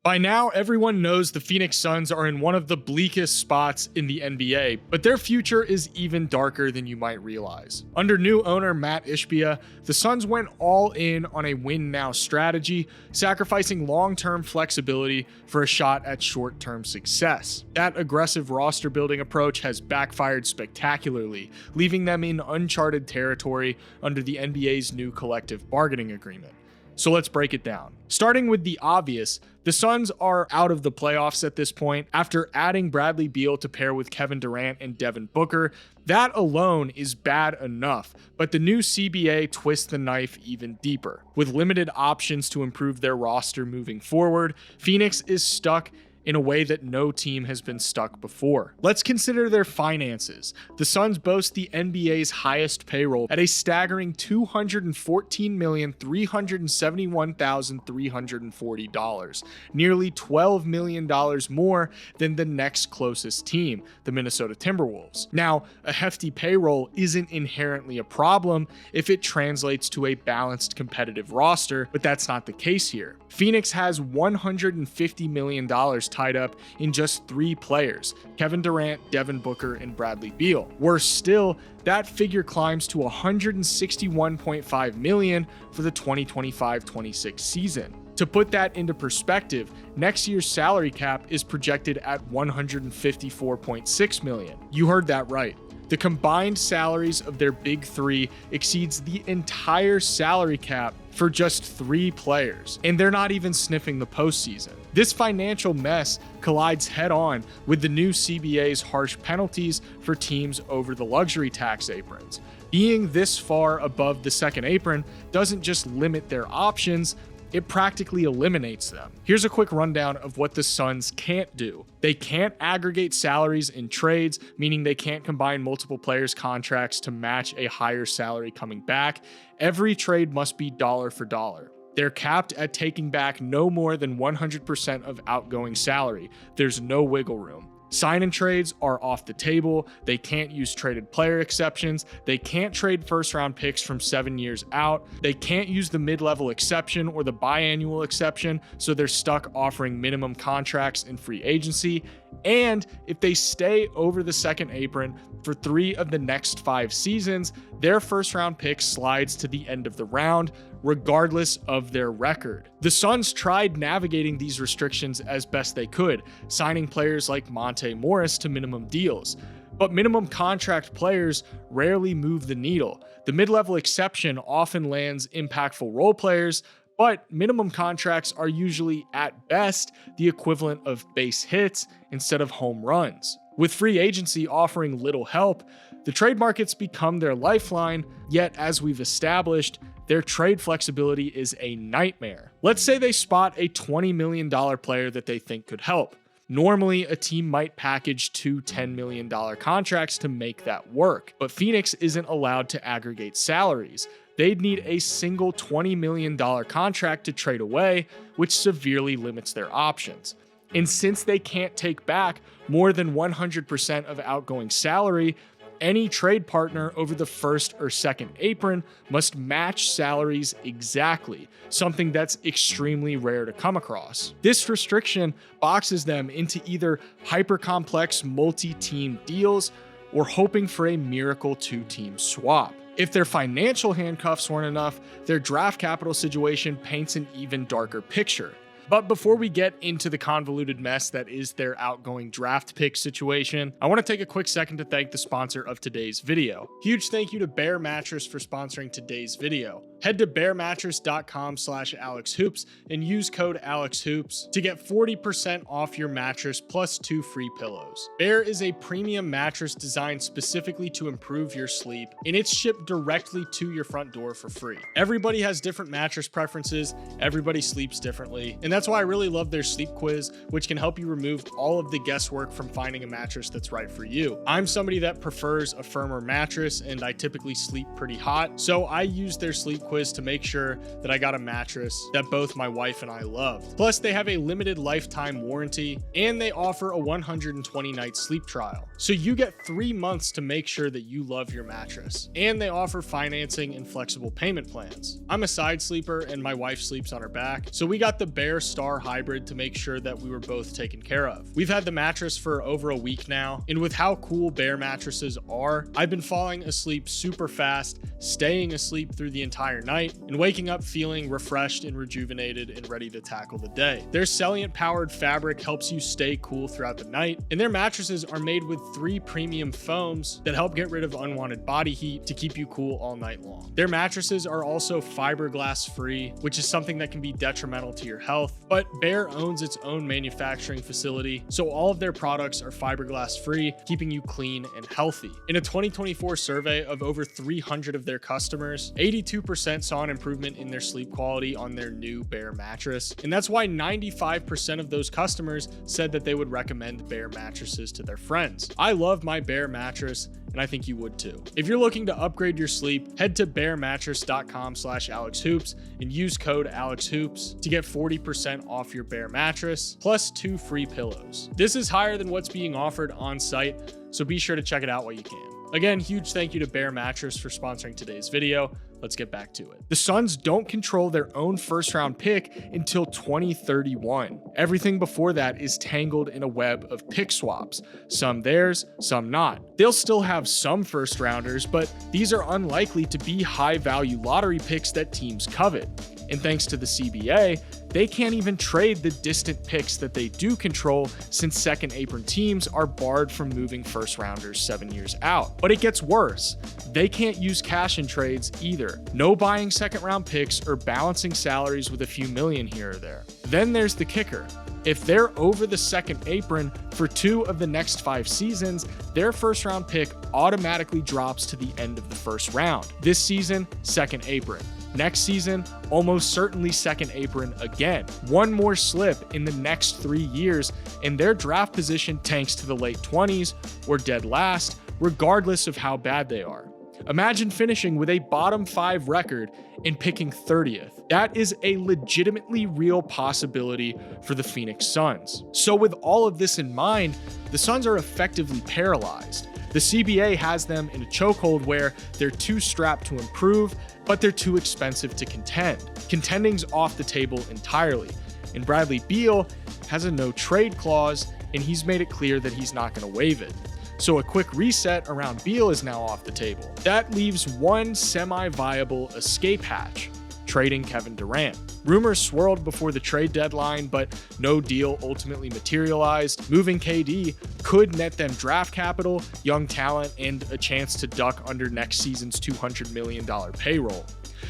By now, everyone knows the Phoenix Suns are in one of the bleakest spots in the NBA, but their future is even darker than you might realize. Under new owner Matt Ishbia, the Suns went all in on a win-now strategy, sacrificing long-term flexibility for a shot at short-term success. That aggressive roster-building approach has backfired spectacularly, leaving them in uncharted territory under the NBA's new collective bargaining agreement. So let's break it down. Starting with the obvious, the Suns are out of the playoffs at this point after adding Bradley Beal to pair with Kevin Durant and Devin Booker. That alone is bad enough, but the new CBA twists the knife even deeper. With limited options to improve their roster moving forward, Phoenix is stuck in a way that no team has been stuck before. Let's consider their finances. The Suns boast the NBA's highest payroll at a staggering $214,371,340, nearly $12 million more than the next closest team, the Minnesota Timberwolves. Now, a hefty payroll isn't inherently a problem if it translates to a balanced competitive roster, but that's not the case here. Phoenix has $150 million tied up in just 3 players: Kevin Durant, Devin Booker, and Bradley Beal. Worse still, that figure climbs to $161.5 million for the 2025-26 season. To put that into perspective, next year's salary cap is projected at $154.6 million. You heard that right. The combined salaries of their big 3 exceeds the entire salary cap for just 3 players, and they're not even sniffing the postseason. This financial mess collides head-on with the new CBA's harsh penalties for teams over the luxury tax aprons. Being this far above the second apron doesn't just limit their options, it practically eliminates them. Here's a quick rundown of what the Suns can't do. They can't aggregate salaries in trades, meaning they can't combine multiple players' contracts to match a higher salary coming back. Every trade must be dollar for dollar. They're capped at taking back no more than 100% of outgoing salary. There's no wiggle room. Sign-in trades are off the table. They can't use traded player exceptions. They can't trade first-round picks from 7 years out. They can't use the mid-level exception or the biannual exception, so they're stuck offering minimum contracts in free agency. And if they stay over the second apron for 3 of the next 5 seasons, their first-round pick slides to the end of the round, regardless of their record. The Suns tried navigating these restrictions as best they could, signing players like Monte Morris to minimum deals. But minimum contract players rarely move the needle. The mid-level exception often lands impactful role players, but minimum contracts are usually, at best, the equivalent of base hits instead of home runs. With free agency offering little help, the trade markets become their lifeline, yet as we've established, their trade flexibility is a nightmare. Let's say they spot a $20 million player that they think could help. Normally, a team might package 2 $10 million contracts to make that work, but Phoenix isn't allowed to aggregate salaries. They'd need a single $20 million contract to trade away, which severely limits their options. And since they can't take back more than 100% of outgoing salary, any trade partner over the first or second apron must match salaries exactly, something that's extremely rare to come across. This restriction boxes them into either hyper-complex multi-team deals or hoping for a miracle 2-team swap. If their financial handcuffs weren't enough, their draft capital situation paints an even darker picture. But before we get into the convoluted mess that is their outgoing draft pick situation, I want to take a quick second to thank the sponsor of today's video. Huge thank you to Bear Mattress for sponsoring today's video. Head to bearmattress.com/AlexHoops and use code AlexHoops to get 40% off your mattress plus 2 free pillows. Bear is a premium mattress designed specifically to improve your sleep, and it's shipped directly to your front door for free. Everybody has different mattress preferences, everybody sleeps differently, and that's why I really love their sleep quiz, which can help you remove all of the guesswork from finding a mattress that's right for you. I'm somebody that prefers a firmer mattress, and I typically sleep pretty hot, so I use their sleep quiz to make sure that I got a mattress that both my wife and I love. Plus, they have a limited lifetime warranty, and they offer a 120-night sleep trial. So you get 3 months to make sure that you love your mattress. And they offer financing and flexible payment plans. I'm a side sleeper, and my wife sleeps on her back, so we got the Bear star hybrid to make sure that we were both taken care of. We've had the mattress for over a week now, and with how cool Bear mattresses are, I've been falling asleep super fast, staying asleep through the entire night, and waking up feeling refreshed and rejuvenated and ready to tackle the day. Their Celliant powered fabric helps you stay cool throughout the night, and their mattresses are made with 3 premium foams that help get rid of unwanted body heat to keep you cool all night long. Their mattresses are also fiberglass free, which is something that can be detrimental to your health, but Bear owns its own manufacturing facility, so all of their products are fiberglass free, keeping you clean and healthy. In a 2024 survey of over 300 of their customers, 82% saw an improvement in their sleep quality on their new Bear mattress, and that's why 95% of those customers said that they would recommend Bear mattresses to their friends. I love my Bear mattress, and I think you would too. If you're looking to upgrade your sleep, head to bearmattress.com/AlexHoops and use code AlexHoops to get 40% off your Bear mattress, plus 2 free pillows. This is higher than what's being offered on site, so be sure to check it out while you can. Again, huge thank you to Bear Mattress for sponsoring today's video. Let's get back to it. The Suns don't control their own first-round pick until 2031. Everything before that is tangled in a web of pick swaps, some theirs, some not. They'll still have some first-rounders, but these are unlikely to be high-value lottery picks that teams covet. And thanks to the CBA, they can't even trade the distant picks that they do control, since second-apron teams are barred from moving first-rounders 7 years out. But it gets worse. They can't use cash in trades either. No buying second-round picks or balancing salaries with a few million here or there. Then there's the kicker. If they're over the second apron for 2 of the next 5 seasons, their first-round pick automatically drops to the end of the first round. This season, second apron. Next season, almost certainly second apron again. One more slip in the next 3 years, and their draft position tanks to the late 20s or dead last, regardless of how bad they are. Imagine finishing with a bottom 5 record and picking 30th. That is a legitimately real possibility for the Phoenix Suns. So with all of this in mind, the Suns are effectively paralyzed. The CBA has them in a chokehold where they're too strapped to improve, but they're too expensive to contend. Contending's off the table entirely, and Bradley Beal has a no trade clause, and he's made it clear that he's not going to waive it. So a quick reset around Beal is now off the table. That leaves one semi-viable escape hatch: trading Kevin Durant. Rumors swirled before the trade deadline, but no deal ultimately materialized. Moving KD could net them draft capital, young talent, and a chance to duck under next season's $200 million payroll.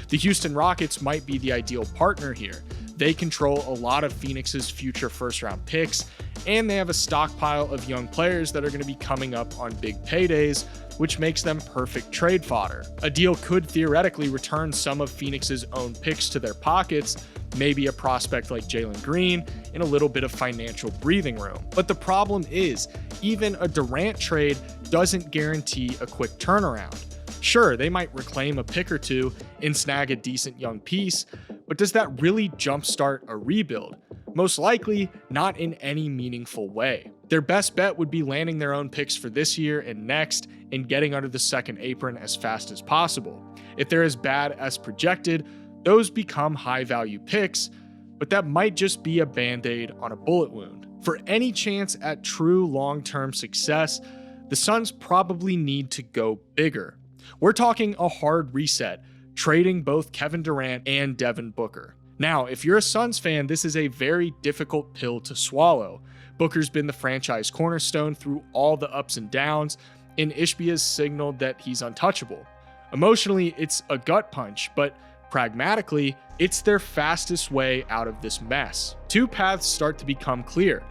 The Houston Rockets might be the ideal partner here. They control a lot of Phoenix's future first-round picks, and they have a stockpile of young players that are going to be coming up on big paydays, which makes them perfect trade fodder. A deal could theoretically return some of Phoenix's own picks to their pockets, maybe a prospect like Jalen Green, and a little bit of financial breathing room. But the problem is, even a Durant trade doesn't guarantee a quick turnaround. Sure, they might reclaim a pick or two and snag a decent young piece, but does that really jumpstart a rebuild? Most likely, not in any meaningful way. Their best bet would be landing their own picks for this year and next and getting under the second apron as fast as possible. If they're as bad as projected, those become high-value picks, but that might just be a band-aid on a bullet wound. For any chance at true long-term success, the Suns probably need to go bigger. We're talking a hard reset, trading both Kevin Durant and Devin Booker. Now, if you're a Suns fan, this is a very difficult pill to swallow. Booker's been the franchise cornerstone through all the ups and downs, and Ishbia's signaled that he's untouchable. Emotionally, it's a gut punch, but pragmatically, it's their fastest way out of this mess. 2 paths start to become clear.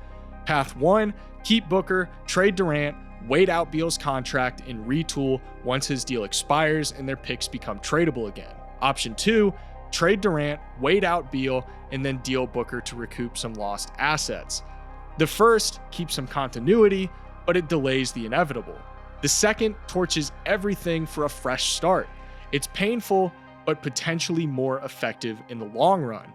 Path 1, keep Booker, trade Durant, wait out Beal's contract, and retool once his deal expires and their picks become tradable again. Option 2, trade Durant, wait out Beal, and then deal Booker to recoup some lost assets. The first keeps some continuity, but it delays the inevitable. The second torches everything for a fresh start. It's painful, but potentially more effective in the long run.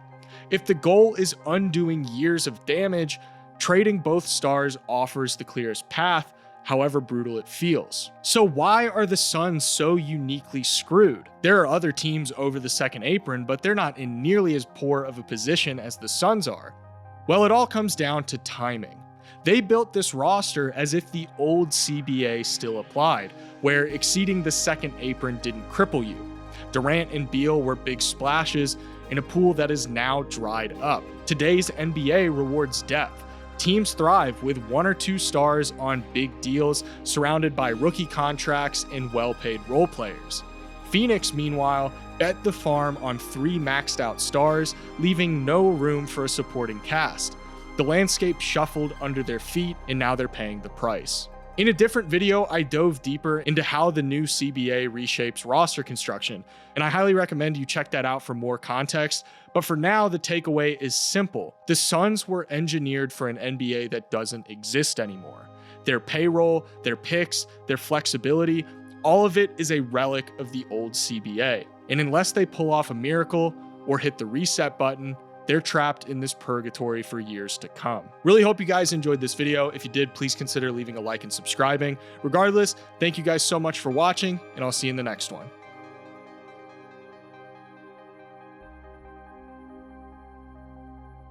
If the goal is undoing years of damage, trading both stars offers the clearest path, however brutal it feels. So why are the Suns so uniquely screwed? There are other teams over the second apron, but they're not in nearly as poor of a position as the Suns are. Well, it all comes down to timing. They built this roster as if the old CBA still applied, where exceeding the second apron didn't cripple you. Durant and Beal were big splashes in a pool that is now dried up. Today's NBA rewards depth. Teams thrive with 1 or 2 stars on big deals, surrounded by rookie contracts and well-paid role players. Phoenix, meanwhile, bet the farm on 3 maxed out stars, leaving no room for a supporting cast. The landscape shuffled under their feet, and now they're paying the price. In a different video, I dove deeper into how the new CBA reshapes roster construction, and I highly recommend you check that out for more context. But for now, the takeaway is simple. The Suns were engineered for an NBA that doesn't exist anymore. Their payroll, their picks, their flexibility, all of it is a relic of the old CBA. And unless they pull off a miracle or hit the reset button, they're trapped in this purgatory for years to come. Really hope you guys enjoyed this video. If you did, please consider leaving a like and subscribing. Regardless, thank you guys so much for watching, and I'll see you in the next one.